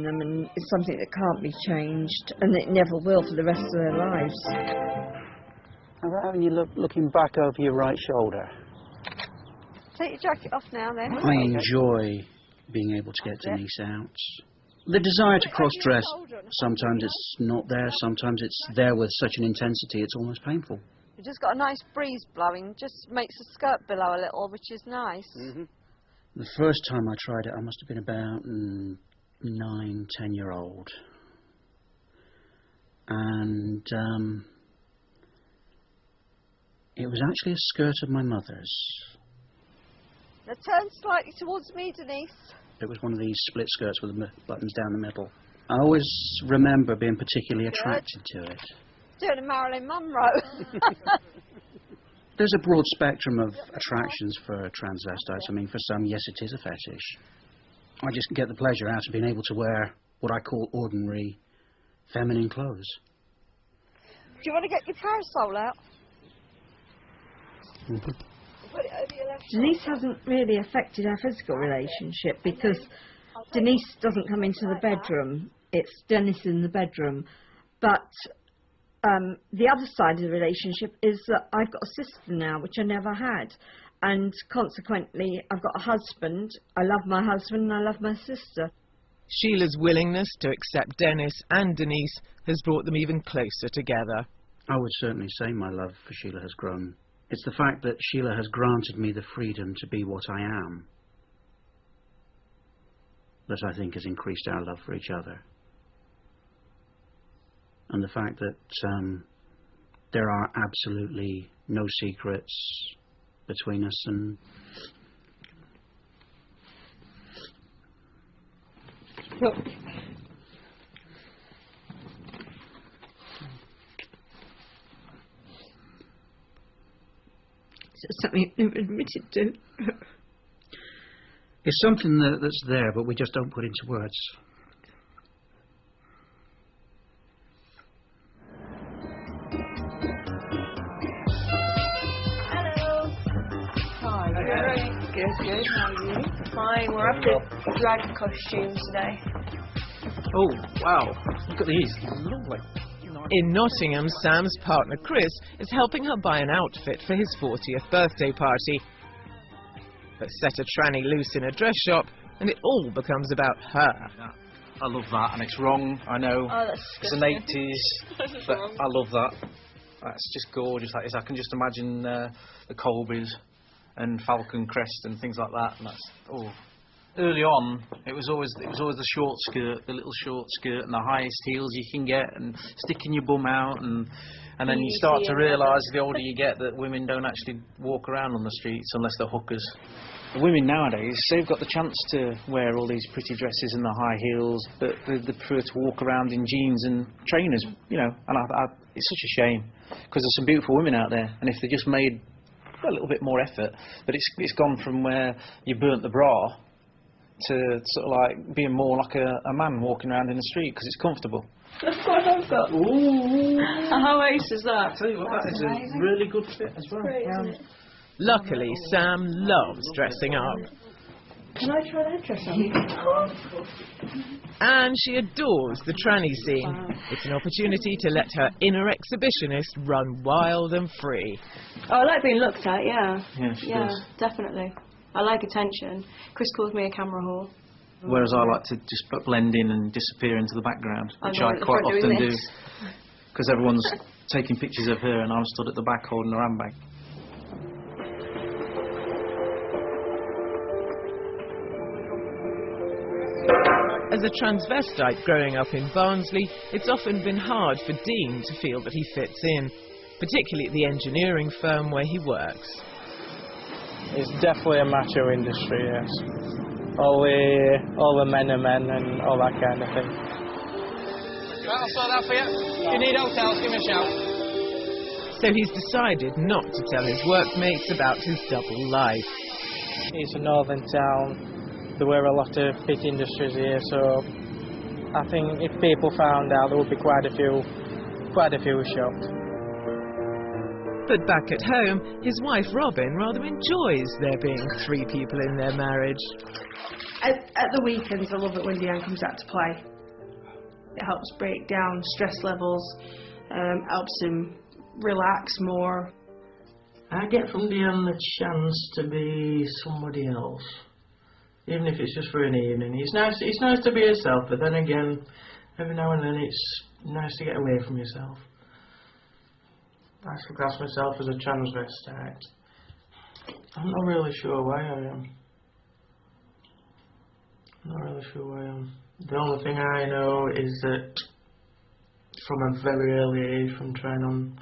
them, and it's something that can't be changed, and it never will for the rest of their lives. How about when you looking back over your right shoulder? Take your jacket off now, then. I enjoy being able to get Denise out. The desire to cross-dress, sometimes it's not there, sometimes it's there with such an intensity it's almost painful. You've just got a nice breeze blowing, just makes the skirt billow a little, which is nice. The first time I tried it, I must have been about 9, 10-year-old. And it was actually a skirt of my mother's. Now turn slightly towards me, Denise. It was one of these split skirts with the buttons down the middle. I always remember being particularly attracted to it. Doing a Marilyn Monroe. There's a broad spectrum of attractions for transvestites. I mean, for some, yes, it is a fetish. I just get the pleasure out of being able to wear what I call ordinary feminine clothes. Do you want to get your parasol out? Denise hasn't really affected our physical relationship because Denise doesn't come into the bedroom. It's Dennis in the bedroom. But the other side of the relationship is that I've got a sister now, which I never had. And consequently, I've got a husband. I love my husband and I love my sister. Sheila's willingness to accept Dennis and Denise has brought them even closer together. I would certainly say my love for Sheila has grown. It's the fact that Sheila has granted me the freedom to be what I am that I think has increased our love for each other. And the fact that there are absolutely no secrets between us, and It's something I've never admitted to. it's something that's there, but we just don't put into words. Hello. Hi. You alright? Good. How are you? Fine. We're after drag costumes today. Oh, wow. Look at these. Lovely. In Nottingham, Sam's partner Chris is helping her buy an outfit for his 40th birthday party. But set a tranny loose in a dress shop and it all becomes about her. I love that, and it's wrong, I know. Oh, that's it's the 80s, but wrong. I love that. That's just gorgeous, that is. I can just imagine the Colbys and Falcon Crest and things like that. And that's, oh. Early on, it was always the short skirt, the little short skirt, and the highest heels you can get, and sticking your bum out, and then you start to realise the older you get that women don't actually walk around on the streets unless they're hookers. The women nowadays, they've got the chance to wear all these pretty dresses and the high heels, but they prefer to walk around in jeans and trainers, you know. And it's such a shame, because there's some beautiful women out there, and if they just made a little bit more effort, but it's gone from where you burnt the bra to sort of like being more like a man walking around in the street because it's comfortable. That's what I've got. Ooh. How ace is that? I tell you what, that is a really good fit as well. Great, isn't it? Luckily, Sam loves dressing up. Can I try that dress on? And she adores the tranny scene. Wow. It's an opportunity to let her inner exhibitionist run wild and free. Oh, I like being looked at, yeah. Yeah, she does. Definitely. I like attention. Chris calls me a camera whore. Whereas I like to just blend in and disappear into the background, which I quite often do. Because everyone's taking pictures of her and I'm stood at the back holding her handbag. As a transvestite growing up in Barnsley, it's often been hard for Dean to feel that he fits in, particularly at the engineering firm where he works. It's definitely a macho industry, yes. All the men are men and all that kind of thing. Right, I'll sort that for you. If you need hotels, give me a shout. So he's decided not to tell his workmates about his double life. It's a northern town. There were a lot of big industries here, so I think if people found out, there would be quite a few shocked. But back at home, his wife Robyn rather enjoys there being 3 people in their marriage. At the weekends, I love it when Deanne comes out to play. It helps break down stress levels, helps him relax more. I get from Dion the chance to be somebody else, even if it's just for an evening. It's nice to be yourself, but then again, every now and then it's nice to get away from yourself. I still class myself as a transvestite. I'm not really sure why I am. I'm not really sure why I am. The only thing I know is that from a very early age, from trying on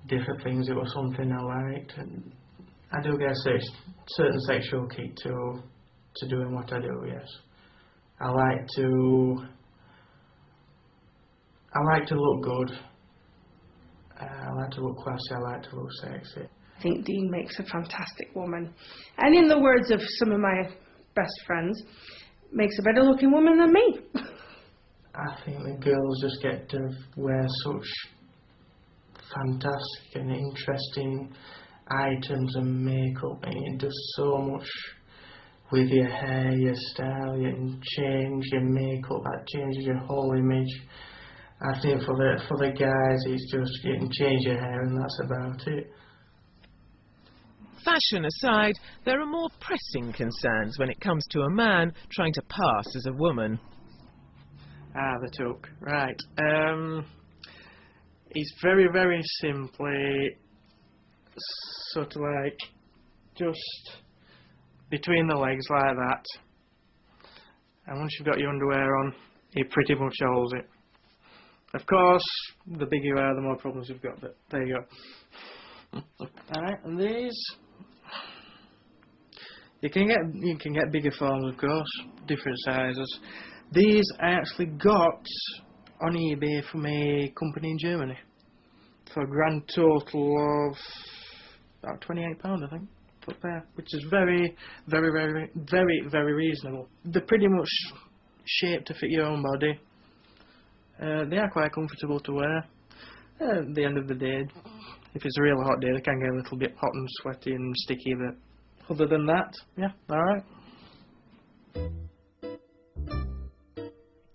different things, it was something I liked, and I do get a certain sexual kick to doing what I do. Yes, I like to look good. I like to look classy. I like to look sexy. I think Dean makes a fantastic woman, and in the words of some of my best friends, makes a better looking woman than me. I think the girls just get to wear such fantastic and interesting items and makeup, and it does so much with your hair, your style. You can change your makeup, that changes your whole image. I think for the guys, it's just you can change your hair and that's about it. Fashion aside, there are more pressing concerns when it comes to a man trying to pass as a woman. Ah, the toque. Right. It's very, very simply sort of like just between the legs like that. And once you've got your underwear on, it pretty much holds it. Of course, the bigger you are, the more problems you've got, but there you go. Alright, and these, you can get bigger forms, of course, different sizes. These I actually got on eBay from a company in Germany for a grand total of about £28, I think, put there, which is very, very, very, very, very reasonable. They're pretty much shaped to fit your own body. They are quite comfortable to wear. At the end of the day, if it's a really hot day, they can get a little bit hot and sweaty and sticky, but other than that, yeah, alright.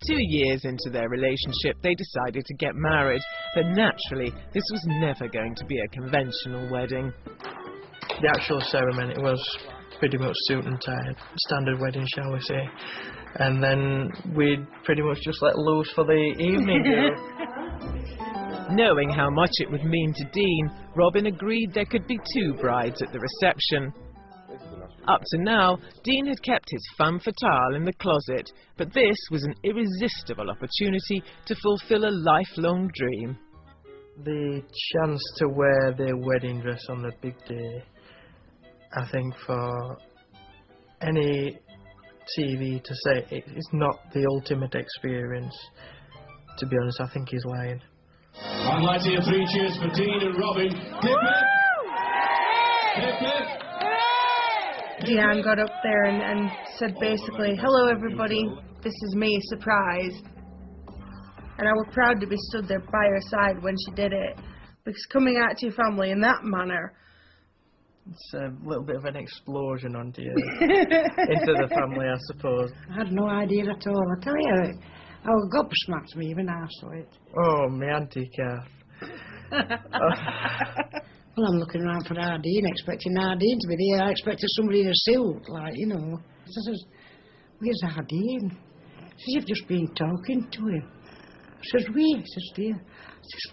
2 years into their relationship, they decided to get married, but naturally, this was never going to be a conventional wedding. The actual ceremony was pretty much suit and tie, standard wedding, shall we say. And then we'd pretty much just let loose for the evening. Knowing how much it would mean to Dean, Robyn agreed there could be 2 brides at the reception. Up to now, Dean had kept his femme fatale in the closet, but this was an irresistible opportunity to fulfill a lifelong dream. The chance to wear their wedding dress on the big day, I think for any TV to say it's not the ultimate experience, to be honest, I think he's lying. I'd like to hear 3 cheers for Dean and Robyn. Deanne got up there and said basically, "Hello everybody, this is me, surprise." And I was proud to be stood there by her side when she did it, because coming out to your family in that manner, it's a little bit of an explosion onto you, into the family, I suppose. I had no idea at all. I tell you, oh, gobsmacked me when I saw it. Oh, my auntie calf. Well, I'm looking around for Ardeen, expecting Ardeen to be there. I expected somebody in a suit, like, you know. I says, "Where's Ardeen?" She says, "You've just been talking to him." I says, "We?" I says, "Dear." I says,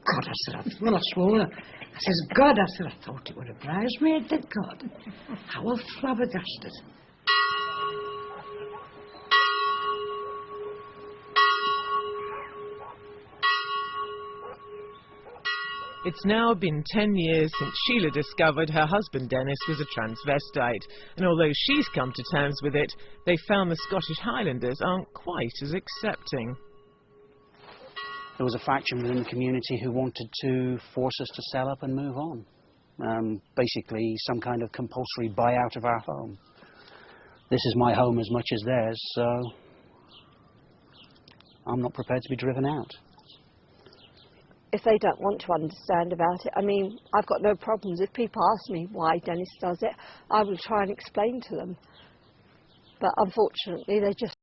"God," I said, well, I swore. I says, "God," I said, "I thought it was a bridesmaid, thank God." I was flabbergasted. It's now been 10 years since Sheila discovered her husband Dennis was a transvestite, and although she's come to terms with it, they found the Scottish Highlanders aren't quite as accepting. There was a faction within the community who wanted to force us to sell up and move on. Basically, some kind of compulsory buyout of our home. This is my home as much as theirs, so I'm not prepared to be driven out. If they don't want to understand about it, I mean, I've got no problems. If people ask me why Dennis does it, I will try and explain to them. But unfortunately, they just